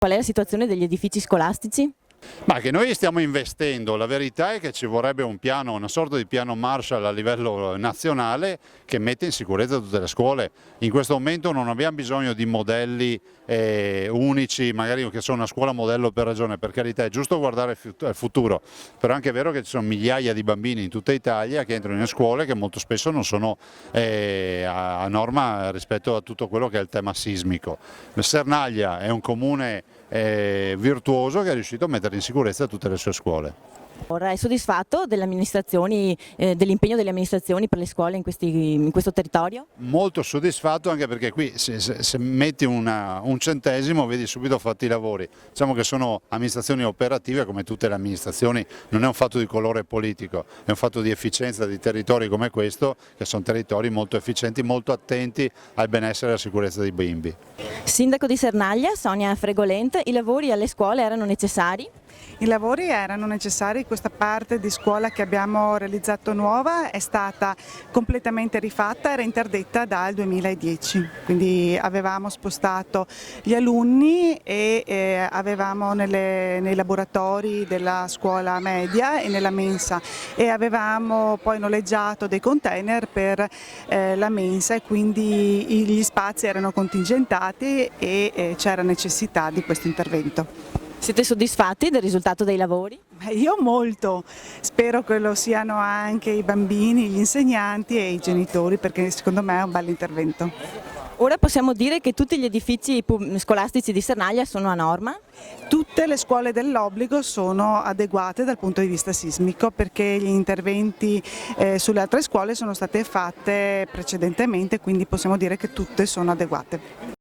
Qual è la situazione degli edifici scolastici? Ma che noi stiamo investendo, la verità è che ci vorrebbe un piano, una sorta di piano Marshall a livello nazionale che mette in sicurezza tutte le scuole. In questo momento non abbiamo bisogno di modelli unici, magari che sono una scuola modello per regione, per carità è giusto guardare al futuro, però è anche vero che ci sono migliaia di bambini in tutta Italia che entrano in scuole che molto spesso non sono a norma rispetto a tutto quello che è il tema sismico. Sernaglia è un comune virtuoso che è riuscito a mettere in sicurezza tutte le sue scuole. Ora è soddisfatto dell'impegno delle amministrazioni per le scuole in questo territorio? Molto soddisfatto anche perché qui se metti un centesimo vedi subito fatti i lavori. Diciamo che sono amministrazioni operative come tutte le amministrazioni, non è un fatto di colore politico, è un fatto di efficienza di territori come questo che sono territori molto efficienti, molto attenti al benessere e alla sicurezza dei bimbi. Sindaco di Sernaglia, Sonia Fregolent, i lavori alle scuole erano necessari? I lavori erano necessari, questa parte di scuola che abbiamo realizzato nuova è stata completamente rifatta, era interdetta dal 2010, quindi avevamo spostato gli alunni e avevamo nei laboratori della scuola media e nella mensa e avevamo poi noleggiato dei container per la mensa e quindi gli spazi erano contingentati e c'era necessità di questo intervento. Siete soddisfatti del risultato dei lavori? Io molto, spero che lo siano anche i bambini, gli insegnanti e i genitori perché secondo me è un bel intervento. Ora possiamo dire che tutti gli edifici scolastici di Sernaglia sono a norma? Tutte le scuole dell'obbligo sono adeguate dal punto di vista sismico perché gli interventi sulle altre scuole sono state fatte precedentemente, quindi possiamo dire che tutte sono adeguate.